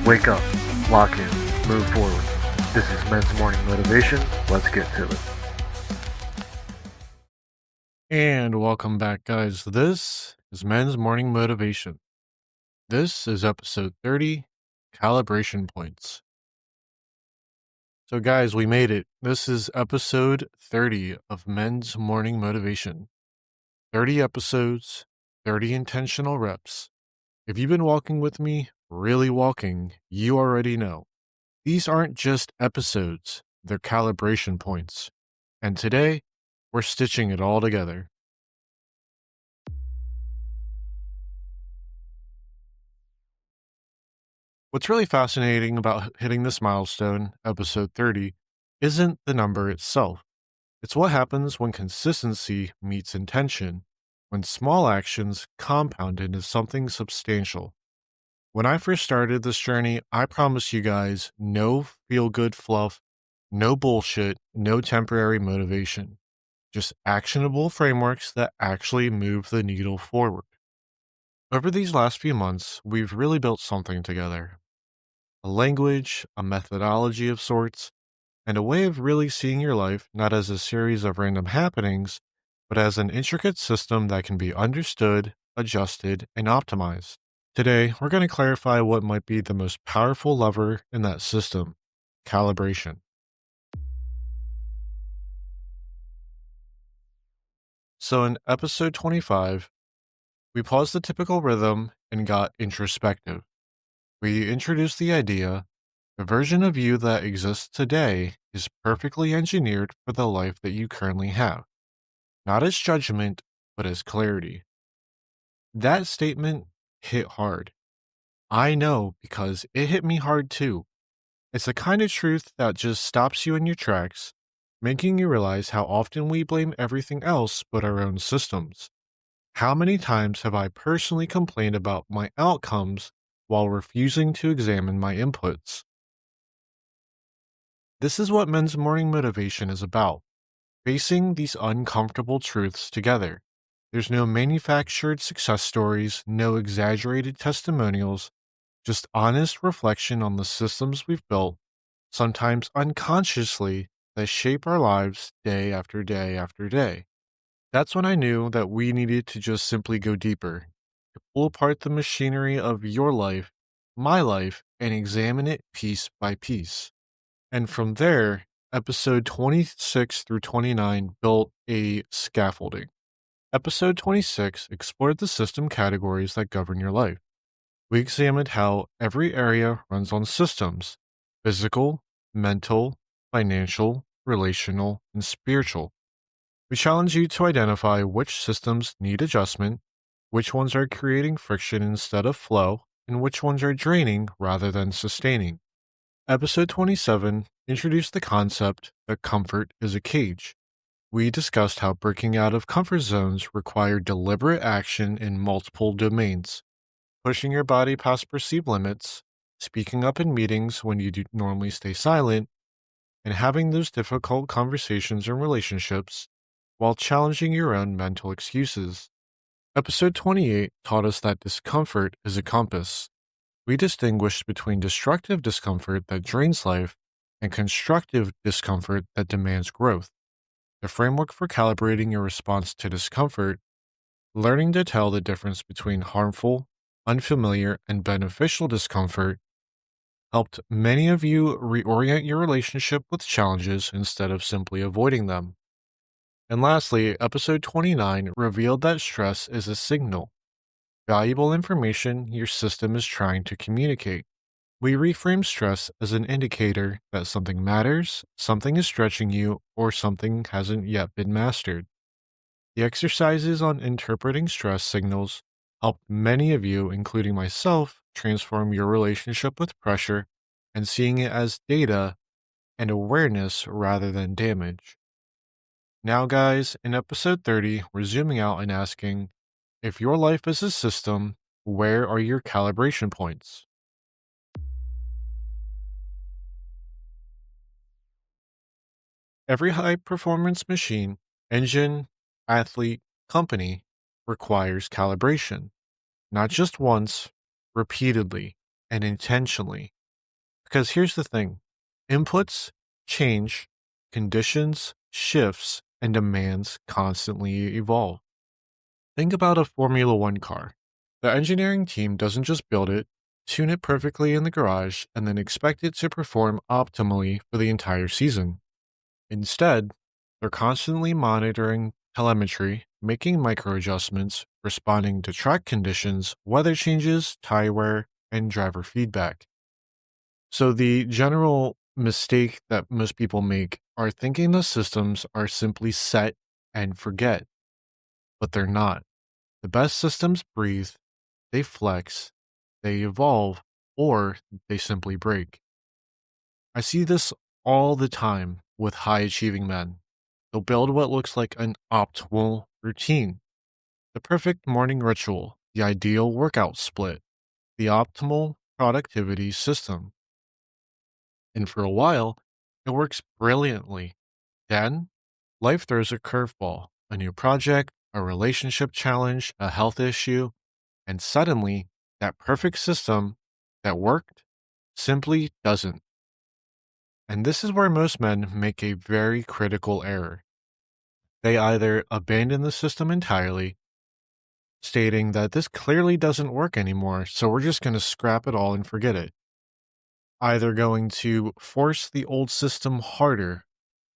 Wake up, lock in, move forward. This is Men's Morning Motivation. Let's get to it. And welcome back, guys. This is Men's Morning Motivation. This is episode 30, Calibration Points. So, guys, we made it. This is episode 30 of Men's Morning Motivation. 30 episodes, 30 intentional reps. If you've been walking with me, really walking, you already know. These aren't just episodes, they're calibration points. And today, we're stitching it all together. What's really fascinating about hitting this milestone, episode 30, isn't the number itself. It's what happens when consistency meets intention, when small actions compound into something substantial. When I first started this journey, I promised you guys no feel good fluff, no bullshit, no temporary motivation, just actionable frameworks that actually move the needle forward. Over these last few months, we've really built something together. A language, a methodology of sorts, and a way of really seeing your life not as a series of random happenings, but as an intricate system that can be understood, adjusted, and optimized. Today, we're going to clarify what might be the most powerful lever in that system: calibration. So, in episode 25, we paused the typical rhythm and got introspective. We introduced the idea: the version of you that exists today is perfectly engineered for the life that you currently have, not as judgment, but as clarity. That statement hit hard. I know because it hit me hard too. It's the kind of truth that just stops you in your tracks, making you realize how often we blame everything else but our own systems. How many times have I personally complained about my outcomes while refusing to examine my inputs? This is what Men's Morning Motivation is about: facing these uncomfortable truths together. There's no manufactured success stories, no exaggerated testimonials, just honest reflection on the systems we've built, sometimes unconsciously, that shape our lives day after day after day. That's when I knew that we needed to just simply go deeper, to pull apart the machinery of your life, my life, and examine it piece by piece. And from there, episode 26 through 29 built a scaffolding. Episode 26 explored the system categories that govern your life. We examined how every area runs on systems: physical, mental, financial, relational, and spiritual. We challenge you to identify which systems need adjustment, which ones are creating friction instead of flow, and which ones are draining rather than sustaining. Episode 27 introduced the concept that comfort is a cage. We discussed how breaking out of comfort zones require deliberate action in multiple domains: pushing your body past perceived limits, speaking up in meetings when you do normally stay silent, and having those difficult conversations in relationships while challenging your own mental excuses. Episode 28 taught us that discomfort is a compass. We distinguished between destructive discomfort that drains life and constructive discomfort that demands growth. The framework for calibrating your response to discomfort: learning to tell the difference between harmful, unfamiliar, and beneficial discomfort, helped many of you reorient your relationship with challenges instead of simply avoiding them. And lastly, episode 29 revealed that stress is a signal, valuable information your system is trying to communicate. We reframe stress as an indicator that something matters, something is stretching you, or something hasn't yet been mastered. The exercises on interpreting stress signals helped many of you, including myself, transform your relationship with pressure and seeing it as data and awareness rather than damage. Now, guys, in episode 30, we're zooming out and asking, if your life is a system, where are your calibration points? Every high performance machine, engine, athlete, company requires calibration, not just once, repeatedly. and intentionally. Because here's the thing: inputs change, conditions shifts, and demands constantly evolve. Think about a Formula One car. The engineering team doesn't just build it, tune it perfectly in the garage, and then expect it to perform optimally for the entire season. Instead, they're constantly monitoring telemetry, making micro adjustments, responding to track conditions, weather changes, tire wear, and driver feedback. So, the general mistake that most people make are thinking the systems are simply set and forget, but they're not. The best systems breathe, they flex, they evolve, or they simply break. I see this all the time with high achieving men. They'll build what looks like an optimal routine, the perfect morning ritual, the ideal workout split, the optimal productivity system. And for a while, it works brilliantly. Then, life throws a curveball, a new project, a relationship challenge, a health issue, and suddenly that perfect system that worked simply doesn't. And this is where most men make a very critical error. They either abandon the system entirely, stating that this clearly doesn't work anymore, so we're just going to scrap it all and forget it. Either going to force the old system harder,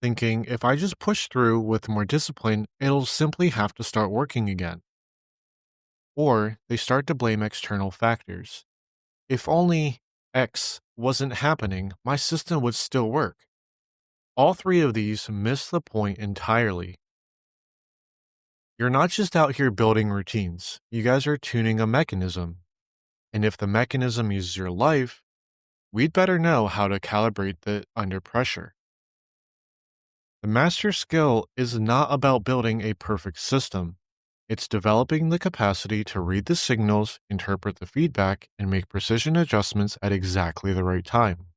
thinking if I just push through with more discipline, it'll simply have to start working again. Or they start to blame external factors. If only X wasn't happening, my system would still work. All three of these miss the point entirely. You're not just out here building routines, you guys are tuning a mechanism. And if the mechanism is your life, we'd better know how to calibrate it under pressure. The master skill is not about building a perfect system. It's developing the capacity to read the signals, interpret the feedback, and make precision adjustments at exactly the right time.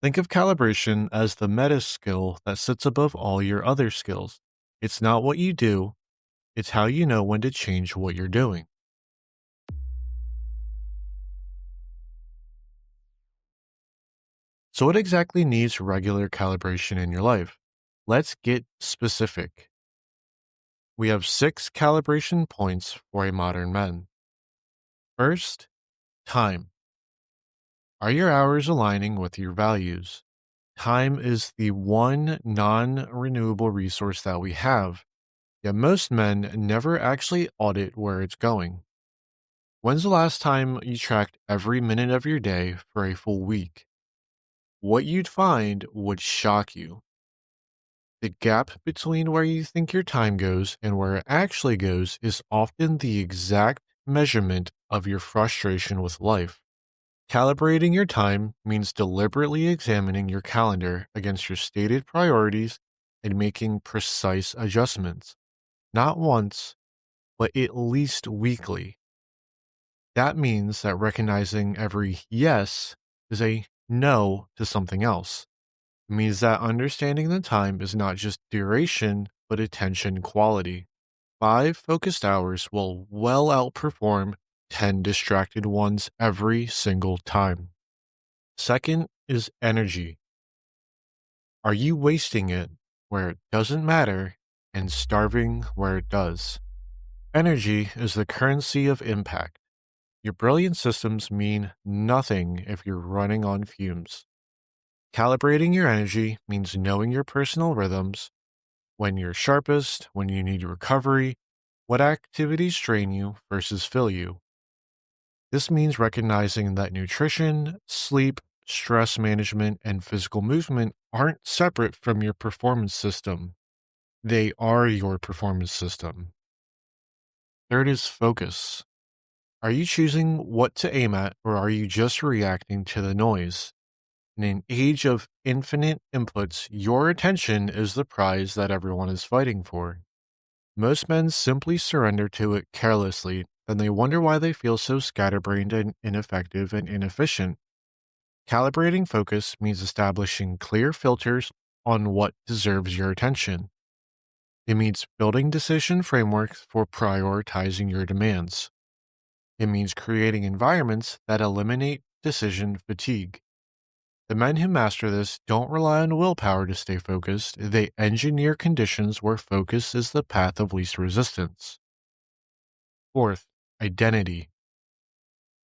Think of calibration as the meta skill that sits above all your other skills. It's not what you do, it's how you know when to change what you're doing. So, what exactly needs regular calibration in your life? Let's get specific. We have 6 calibration points for a modern man. First, time. Are your hours aligning with your values? Time is the one non renewable resource that we have, yet most men never actually audit where it's going. When's the last time you tracked every minute of your day for a full week? What you'd find would shock you. The gap between where you think your time goes and where it actually goes is often the exact measurement of your frustration with life. Calibrating your time means deliberately examining your calendar against your stated priorities and making precise adjustments, not once, but at least weekly. That means that recognizing every yes is a no to something else. It means that understanding the time is not just duration, but attention quality. 5 focused hours will well outperform 10 distracted ones every single time. Second is energy. Are you wasting it where it doesn't matter and starving where it does? Energy is the currency of impact. Your brilliant systems mean nothing if you're running on fumes. Calibrating your energy means knowing your personal rhythms, when you're sharpest, when you need recovery, what activities drain you versus fill you. This means recognizing that nutrition, sleep, stress management, and physical movement aren't separate from your performance system. They are your performance system. Third is focus. Are you choosing what to aim at, or are you just reacting to the noise? In an age of infinite inputs, your attention is the prize that everyone is fighting for. Most men simply surrender to it carelessly, then they wonder why they feel so scatterbrained and ineffective and inefficient. Calibrating focus means establishing clear filters on what deserves your attention. It means building decision frameworks for prioritizing your demands. It means creating environments that eliminate decision fatigue. The men who master this don't rely on willpower to stay focused, they engineer conditions where focus is the path of least resistance. Fourth, identity.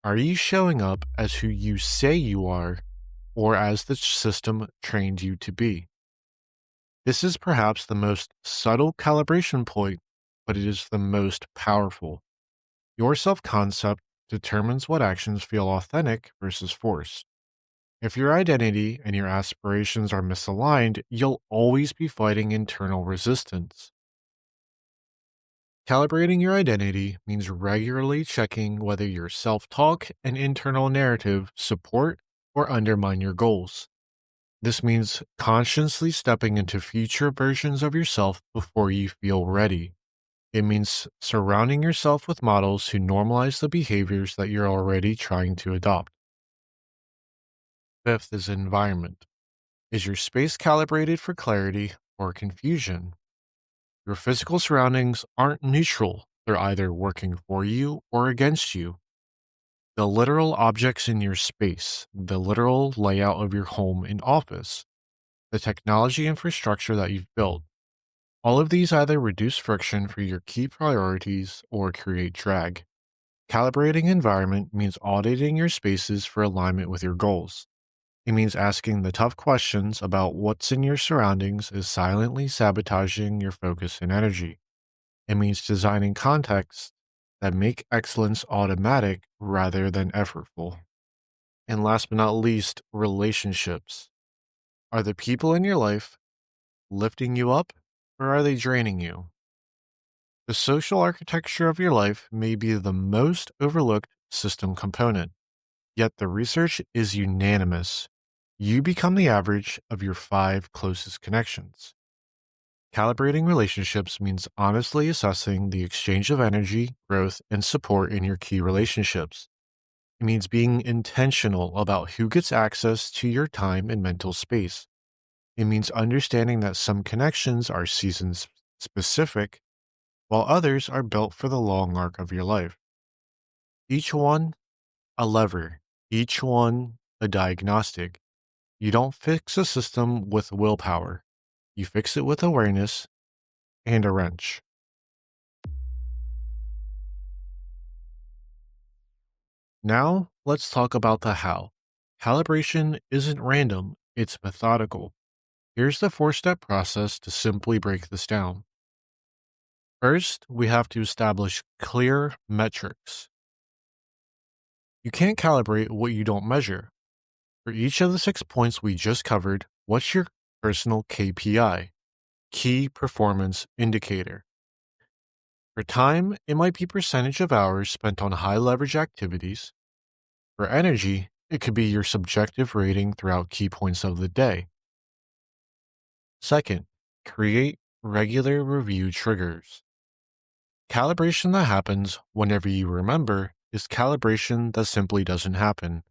Are you showing up as who you say you are or as the system trained you to be? This is perhaps the most subtle calibration point, but it is the most powerful. Your self concept determines what actions feel authentic versus forced. If your identity and your aspirations are misaligned, you'll always be fighting internal resistance. Calibrating your identity means regularly checking whether your self talk and internal narrative support or undermine your goals. This means consciously stepping into future versions of yourself before you feel ready. It means surrounding yourself with models who normalize the behaviors that you're already trying to adopt. Fifth is environment. Is your space calibrated for clarity or confusion? Your physical surroundings aren't neutral, they're either working for you or against you. The literal objects in your space, the literal layout of your home and office, the technology infrastructure that you've built, all of these either reduce friction for your key priorities or create drag. Calibrating environment means auditing your spaces for alignment with your goals. It means asking the tough questions about what's in your surroundings is silently sabotaging your focus and energy. It means designing contexts that make excellence automatic rather than effortful. And last but not least, relationships. Are the people in your life lifting you up or are they draining you? The social architecture of your life may be the most overlooked system component, yet the research is unanimous. You become the average of your 5 closest connections. Calibrating relationships means honestly assessing the exchange of energy, growth, and support in your key relationships. It means being intentional about who gets access to your time and mental space. It means understanding that some connections are season specific, while others are built for the long arc of your life. Each one a lever, each one a diagnostic. You don't fix a system with willpower. You fix it with awareness and a wrench. Now, let's talk about the how. Calibration isn't random, it's methodical. Here's the 4-step process to simply break this down. First, we have to establish clear metrics. You can't calibrate what you don't measure. For each of the 6 points we just covered, what's your personal KPI? Key Performance Indicator. For time, it might be percentage of hours spent on high leverage activities. For energy, it could be your subjective rating throughout key points of the day. Second, create regular review triggers. Calibration that happens whenever you remember is calibration that simply doesn't happen.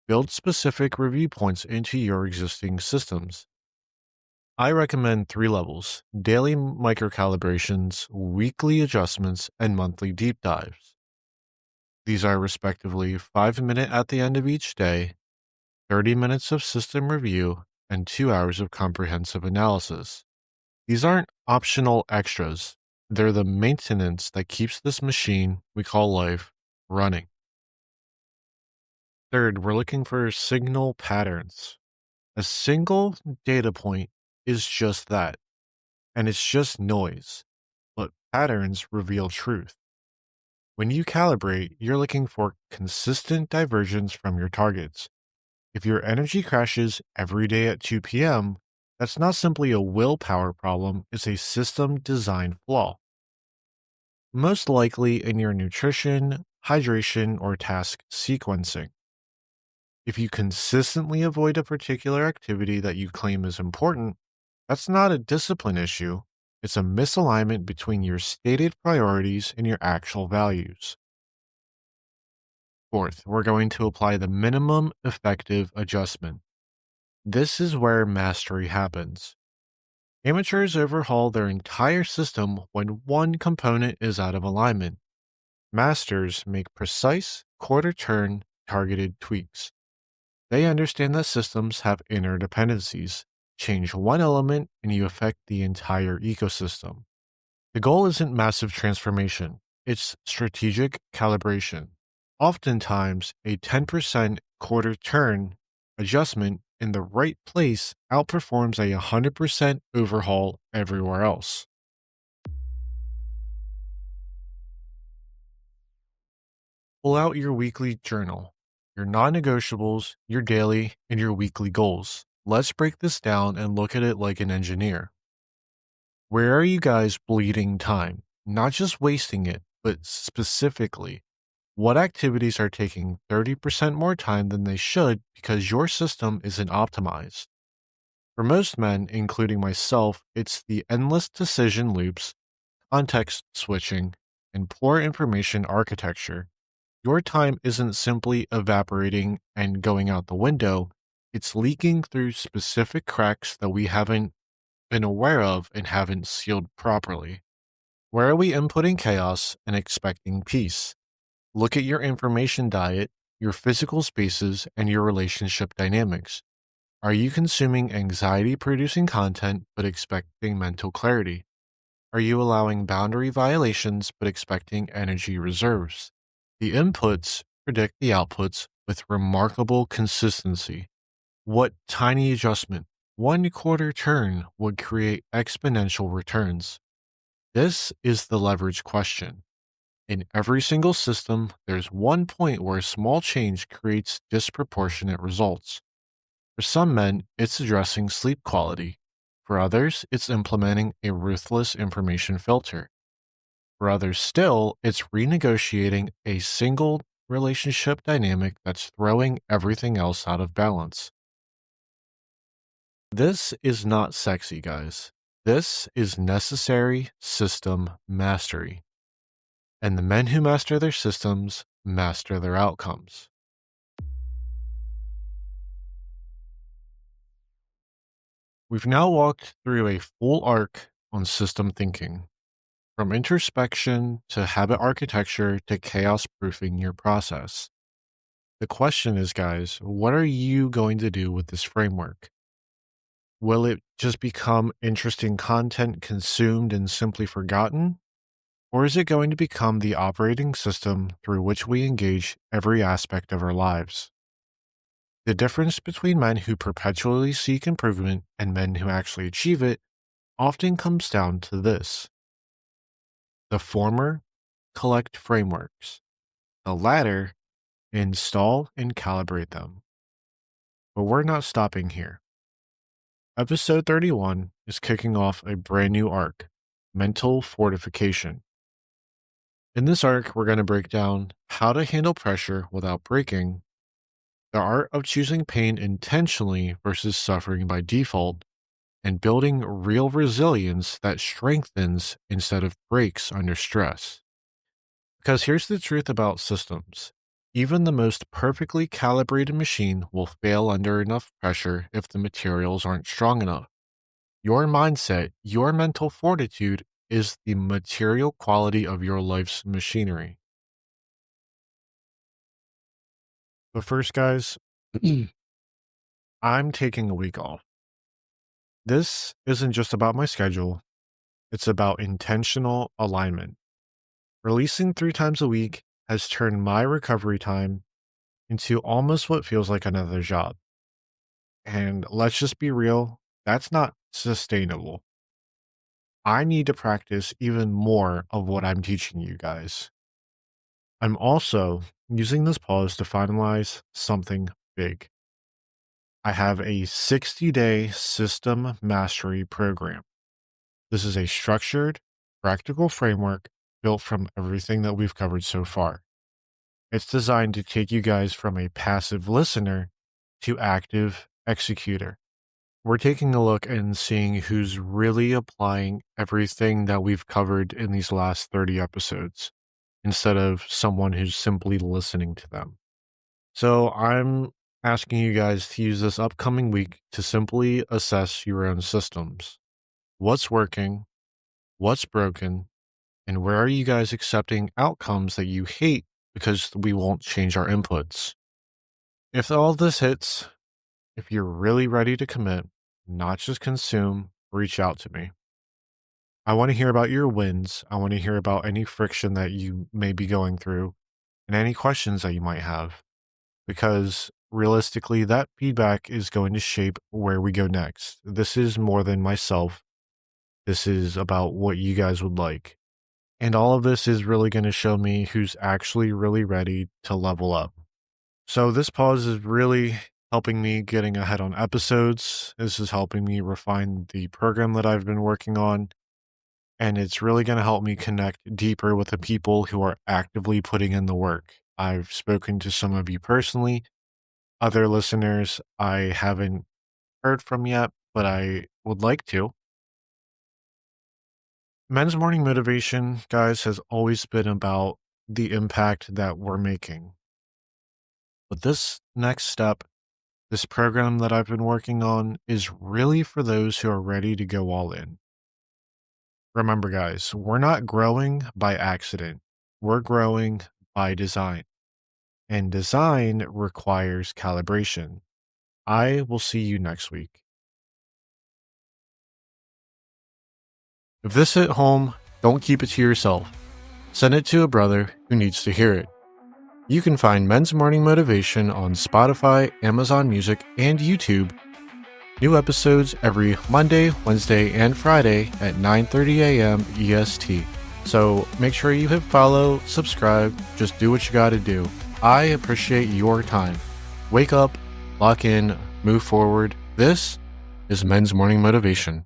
Build specific review points into your existing systems. I recommend 3 levels: daily microcalibrations, weekly adjustments, and monthly deep dives. These are respectively 5 minutes at the end of each day, 30 minutes of system review, and 2 hours of comprehensive analysis. These aren't optional extras, they're the maintenance that keeps this machine we call life running. Third, we're looking for signal patterns. A single data point is just that, and it's just noise, but patterns reveal truth. When you calibrate, you're looking for consistent divergence from your targets. If your energy crashes every day at 2 p.m., that's not simply a willpower problem, it's a system design flaw. Most likely in your nutrition, hydration, or task sequencing. If you consistently avoid a particular activity that you claim is important, that's not a discipline issue. It's a misalignment between your stated priorities and your actual values. Fourth, we're going to apply the minimum effective adjustment. This is where mastery happens. Amateurs overhaul their entire system when one component is out of alignment. Masters make precise, quarter turn, targeted tweaks. They understand that systems have interdependencies. Change one element and you affect the entire ecosystem. The goal isn't massive transformation, it's strategic calibration. Oftentimes, a 10% quarter turn adjustment in the right place outperforms a 100% overhaul everywhere else. Pull out your weekly journal, your non negotiables, your daily, and your weekly goals. Let's break this down and look at it like an engineer. Where are you guys bleeding time? Not just wasting it, but specifically, what activities are taking 30% more time than they should because your system isn't optimized? For most men, including myself, it's the endless decision loops, context switching, and poor information architecture. Your time isn't simply evaporating and going out the window, it's leaking through specific cracks that we haven't been aware of and haven't sealed properly. Where are we inputting chaos and expecting peace? Look at your information diet, your physical spaces, and your relationship dynamics. Are you consuming anxiety producing content but expecting mental clarity? Are you allowing boundary violations but expecting energy reserves? The inputs predict the outputs with remarkable consistency. What tiny adjustment, one quarter turn, would create exponential returns? This is the leverage question. In every single system, there's one point where a small change creates disproportionate results. For some men, it's addressing sleep quality. For others, it's implementing a ruthless information filter. For others still, it's renegotiating a single relationship dynamic that's throwing everything else out of balance. This is not sexy, guys. This is necessary system mastery. And the men who master their systems master their outcomes. We've now walked through a full arc on system thinking, from introspection to habit architecture to chaos proofing your process. The question is, guys, what are you going to do with this framework? Will it just become interesting content consumed and simply forgotten? Or is it going to become the operating system through which we engage every aspect of our lives? The difference between men who perpetually seek improvement and men who actually achieve it often comes down to this. The former, collect frameworks. The latter, install and calibrate them. But we're not stopping here. Episode 31 is kicking off a brand new arc, mental fortification. In this arc, we're going to break down how to handle pressure without breaking, the art of choosing pain intentionally versus suffering by default, and building real resilience that strengthens instead of breaks under stress. Because here's the truth about systems. Even the most perfectly calibrated machine will fail under enough pressure if the materials aren't strong enough. Your mindset, your mental fortitude is the material quality of your life's machinery. But first, guys, I'm taking a week off. This isn't just about my schedule, it's about intentional alignment. Releasing 3 times a week has turned my recovery time into almost what feels like another job. And let's just be real, that's not sustainable. I need to practice even more of what I'm teaching you guys. I'm also using this pause to finalize something big. I have a 60-day system mastery program. This is a structured, practical framework built from everything that we've covered so far. It's designed to take you guys from a passive listener to active executor. We're taking a look and seeing who's really applying everything that we've covered in these last 30 episodes instead of someone who's simply listening to them. So I'm asking you guys to use this upcoming week to simply assess your own systems. What's working? What's broken? And where are you guys accepting outcomes that you hate because we won't change our inputs? If all this hits, if you're really ready to commit, not just consume, reach out to me. I want to hear about your wins. I want to hear about any friction that you may be going through and any questions that you might have, because realistically, that feedback is going to shape where we go next. This is more than myself. This is about what you guys would like. And all of this is really going to show me who's actually really ready to level up. So this pause is really helping me getting ahead on episodes. This is helping me refine the program that I've been working on. And it's really going to help me connect deeper with the people who are actively putting in the work. I've spoken to some of you personally. Other listeners I haven't heard from yet, but I would like to. Men's Morning Motivation, guys, has always been about the impact that we're making. But this next step, this program that I've been working on, is really for those who are ready to go all in. Remember, guys, we're not growing by accident. We're growing by design. And design requires calibration. I will see you next week. If this hit home, don't keep it to yourself. Send it to a brother who needs to hear it. You can find Men's Morning Motivation on Spotify, Amazon Music, and YouTube. New episodes every Monday, Wednesday, and Friday at 9:30 a.m. EST. So make sure you hit follow, subscribe, just do what you gotta do. I appreciate your time. Wake up, lock in, move forward. This is Men's Morning Motivation.